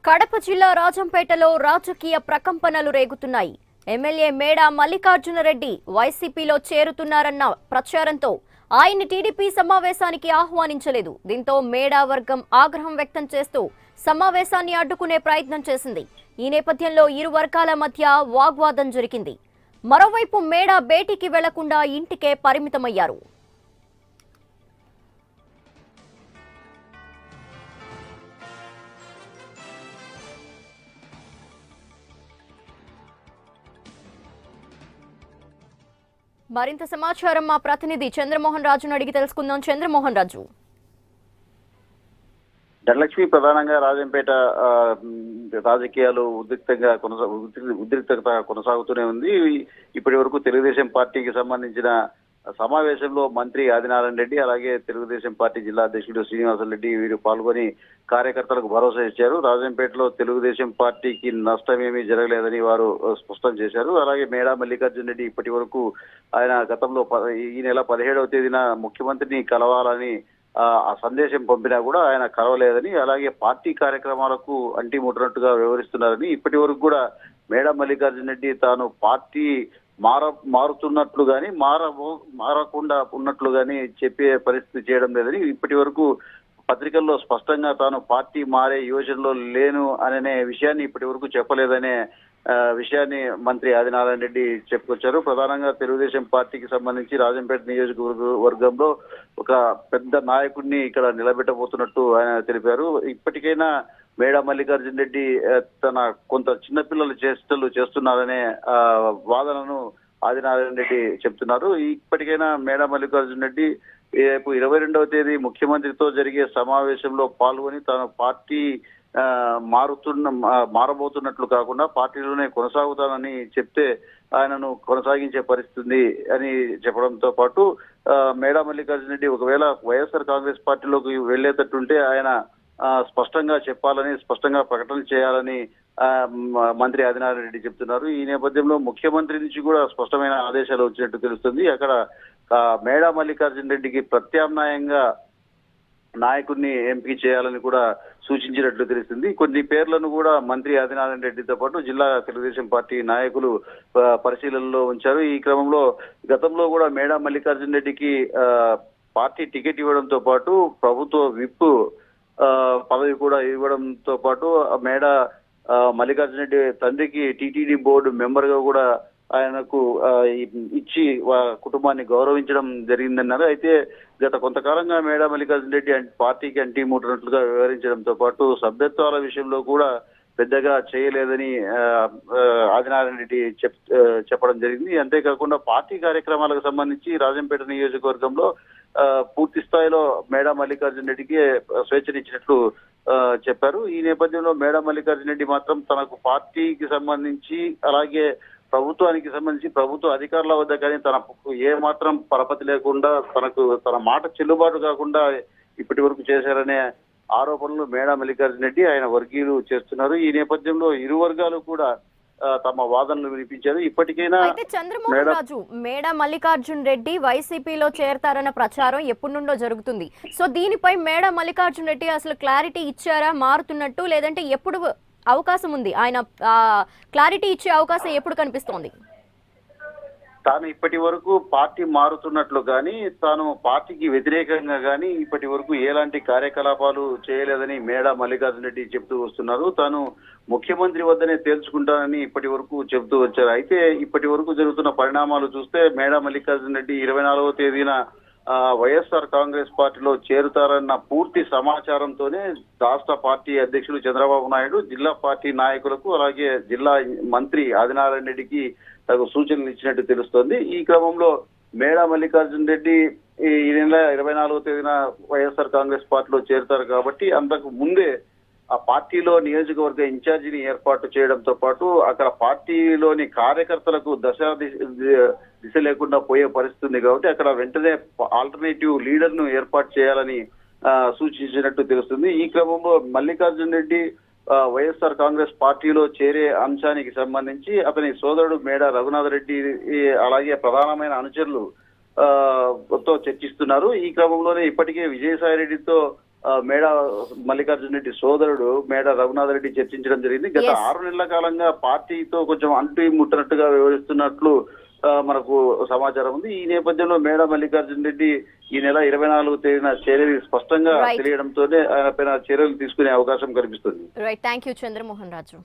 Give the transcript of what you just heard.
కడప జిల్లా రాజంపేటలో రాజకీయ ప్రకంపనలు రేగుతున్నాయి. ఎమ్మెల్యే మేడా మల్లికార్జునరెడ్డి వైసీపీలో చేరుతున్నారన్న ప్రచారంతో ఆయన టీడీపీ సమావేశానికి ఆహ్వానించలేదు. దీంతో మేడా వర్గం ఆగ్రహం వ్యక్తం చేస్తూ సమావేశాన్ని అడ్డుకునే ప్రయత్నం చేసింది. ఈ నేపథ్యంలో ఇరు వర్గాల మధ్య వాగ్వాదం జరిగింది. మరోవైపు మేడా భేటీకి వెళ్లకుండా ఇంటికే పరిమితమయ్యారు. మరింత సమాచారం మా ప్రతినిధి చంద్రమోహన్ రాజును అడిగి తెలుసుకుందాం. చంద్రమోహన్ రాజు. ధనలక్ష్మి, ప్రధానంగా రాజంపేట రాజకీయాలు ఉద్రిక్తత కొనసాగుతూనే ఉంది. ఇప్పటి వరకు తెలుగుదేశం పార్టీకి సంబంధించిన సమావేశంలో మంత్రి ఆదినారాయణ రెడ్డి, అలాగే తెలుగుదేశం పార్టీ జిల్లా అధ్యక్షుడు శ్రీనివాసరెడ్డి వీరు పాల్గొని కార్యకర్తలకు భరోసా ఇచ్చారు. రాజంపేటలో తెలుగుదేశం పార్టీకి నష్టమేమీ జరగలేదని వారు స్పష్టం చేశారు. అలాగే మేడా మల్లికార్జున రెడ్డి ఇప్పటి వరకు ఆయన గతంలో ఈ నెల 17వ తేదీన ముఖ్యమంత్రిని కలవాలని ఆ సందేశం పంపినా కూడా ఆయన కలవలేదని, అలాగే పార్టీ కార్యక్రమాలకు అంటిముట్టినట్టుగా వ్యవహరిస్తున్నారని, ఇప్పటి వరకు కూడా మేడా మల్లికార్జున రెడ్డి తాను పార్టీ మారుతున్నట్లు గాని మారకుండా ఉన్నట్లు గాని చెప్పే పరిస్థితి చేయడం లేదని, ఇప్పటి వరకు పత్రికల్లో స్పష్టంగా తాను పార్టీ మారే యోచనలో లేను అనే విషయాన్ని ఇప్పటి వరకు చెప్పలేదనే విషయాన్ని మంత్రి ఆదినారాయణ రెడ్డి చెప్పుకొచ్చారు. ప్రధానంగా తెలుగుదేశం పార్టీకి సంబంధించి రాజంపేట నియోజకవర్గంలో ఒక పెద్ద నాయకుడిని ఇక్కడ నిలబెట్టబోతున్నట్టు ఆయన తెలిపారు. ఇప్పటికైనా మేడా మల్లికార్జున రెడ్డి తన కొంత చిన్నపిల్లల చేష్టలు చేస్తున్నారనే వాదనను ఆదినారాయణ రెడ్డి చెప్తున్నారు. ఇప్పటికైనా మేడా మల్లికార్జున రెడ్డి రేపు 22వ తేదీ ముఖ్యమంత్రితో జరిగే సమావేశంలో పాల్గొని తన పార్టీ మారబోతున్నట్లు కాకుండా పార్టీలోనే కొనసాగుతానని చెప్తే ఆయనను కొనసాగించే పరిస్థితి అని చెప్పడంతో పాటు మేడా మల్లికార్జున రెడ్డి ఒకవేళ వైఎస్ఆర్ కాంగ్రెస్ పార్టీలోకి వెళ్లేటట్టుంటే ఆయన స్పష్టంగా చెప్పాలని, స్పష్టంగా ప్రకటన చేయాలని మంత్రి ఆదినారాయణ రెడ్డి చెప్తున్నారు. ఈ నేపథ్యంలో ముఖ్యమంత్రి నుంచి కూడా స్పష్టమైన ఆదేశాలు వచ్చినట్టు తెలుస్తుంది. అక్కడ మేడా మల్లికార్జున రెడ్డికి ప్రత్యామ్నాయంగా నాయకుడిని ఎంపిక చేయాలని కూడా సూచించినట్లు తెలుస్తుంది. కొన్ని పేర్లను కూడా మంత్రి ఆదినారాయణ రెడ్డితో పాటు జిల్లా తెలుగుదేశం పార్టీ నాయకులు పరిశీలనలో ఉంచారు. ఈ క్రమంలో గతంలో కూడా మేడా మల్లికార్జున రెడ్డికి పార్టీ టికెట్ ఇవ్వడంతో పాటు ప్రభుత్వ విప్ పదవి కూడా ఇవ్వడంతో పాటు మేడా మల్లికార్జున రెడ్డి తండ్రికి టీటీడీ బోర్డు మెంబర్ గా కూడా ఆయనకు ఇచ్చి కుటుంబాన్ని గౌరవించడం జరిగిందన్నారు. అయితే గత కొంతకాలంగా మేడా మల్లికార్జున రెడ్డి పార్టీకి అంటిముట్టినట్లుగా వ్యవహరించడంతో పాటు సభ్యత్వాల విషయంలో కూడా పెద్దగా చేయలేదని ఆదినారాయణ రెడ్డి చెప్పడం జరిగింది. అంతేకాకుండా పార్టీ కార్యక్రమాలకు సంబంధించి రాజంపేట నియోజకవర్గంలో పూర్తి స్థాయిలో మేడా మల్లికార్జున రెడ్డికి స్వేచ్ఛనిచ్చినట్లు చెప్పారు. ఈ నేపథ్యంలో మేడా మల్లికార్జున రెడ్డి మాత్రం తనకు పార్టీకి సంబంధించి, అలాగే ప్రభుత్వానికి సంబంధించి ప్రభుత్వ అధికారుల వద్ద కానీ తనకు ఏ మాత్రం పరపతి లేకుండా తన మాట చెల్లుబాటు కాకుండా ఇప్పటి వరకు చేశారనే ఆరోపణలు మేడా మల్లికార్జున రెడ్డి ఆయన వర్గీయులు చేస్తున్నారు. ఈ నేపథ్యంలో ఇరు వర్గాలు కూడా తమ వాదనలు వినిపించారు. ఇప్పటికైనా అయితే చంద్రమోహన్ రాజు, మేడా మల్లికార్జున రెడ్డి వైసీపీలో చేరతారన్న ప్రచారం ఎప్పటి నుండో జరుగుతుంది. సో దీనిపై మేడా మల్లికార్జున రెడ్డి అసలు క్లారిటీ ఇచ్చారా మారుతున్నట్టు, లేదంటే ఎప్పుడు అవకాశం ఉంది, ఆయన క్లారిటీ ఇచ్చే అవకాశం ఎప్పుడు కనిపిస్తోంది? తాను ఇప్పటి వరకు పార్టీ మారుతున్నట్లు కానీ, తాను పార్టీకి వ్యతిరేకంగా కానీ ఇప్పటి వరకు ఎలాంటి కార్యకలాపాలు చేయలేదని మేడా మల్లికార్జున రెడ్డి చెబుతూ వస్తున్నారు. తాను ముఖ్యమంత్రి వద్దనే తేల్చుకుంటానని ఇప్పటి వరకు చెబుతూ వచ్చారు. అయితే ఇప్పటి వరకు జరుగుతున్న పరిణామాలు చూస్తే మేడా మల్లికార్జున రెడ్డి 24వ తేదీన వైఎస్ఆర్ కాంగ్రెస్ పార్టీలో చేరుతారన్న పూర్తి సమాచారంతోనే రాష్ట్ర పార్టీ అధ్యక్షులు చంద్రబాబు నాయుడు జిల్లా పార్టీ నాయకులకు, అలాగే జిల్లా మంత్రి ఆదినారాయణ రెడ్డికి తగు సూచనలు ఇచ్చినట్టు తెలుస్తోంది. ఈ క్రమంలో మేడా మల్లికార్జున రెడ్డి ఈ నెల 24వ తేదీన వైఎస్ఆర్ కాంగ్రెస్ పార్టీలో చేరుతారు కాబట్టి అంతకు ముందే ఆ పార్టీలో నియోజకవర్గ ఇన్ఛార్జిని ఏర్పాటు చేయడంతో పాటు అక్కడ పార్టీలోని కార్యకర్తలకు దిశ లేకుండా పోయే పరిస్థితి ఉంది కాబట్టి అక్కడ వెంటనే ఆల్టర్నేటివ్ లీడర్ ను ఏర్పాటు చేయాలని సూచించినట్టు తెలుస్తుంది. ఈ క్రమంలో మల్లికార్జున రెడ్డి వైఎస్ఆర్ కాంగ్రెస్ పార్టీలో చేరే అంశానికి సంబంధించి అతని సోదరుడు మేడా రఘునాథ్ రెడ్డి అలాగే ప్రధానమైన అనుచరులు తో చర్చిస్తున్నారు. ఈ క్రమంలోనే ఇప్పటికే విజయసాయి రెడ్డితో మేడ మల్లికార్జున రెడ్డి సోదరుడు మేడ రఘునాథ్ రెడ్డి చర్చించడం జరిగింది. గత Yes. 6 నెలల కాలంగా పార్టీతో కొంచెం అంటు ముట్టనట్టుగా వ్యవహరిస్తున్నట్లు మనకు సమాచారం ఉంది. ఈ నేపథ్యంలో మేడ మల్లికార్జున రెడ్డి ఈ నెల 24వ తేదీన చర్యలు స్పష్టంగా Right. తెలియడంతోనే ఆయన పైన చర్యలు తీసుకునే అవకాశం కనిపిస్తుంది. Right, thank you Chandramohan Raju.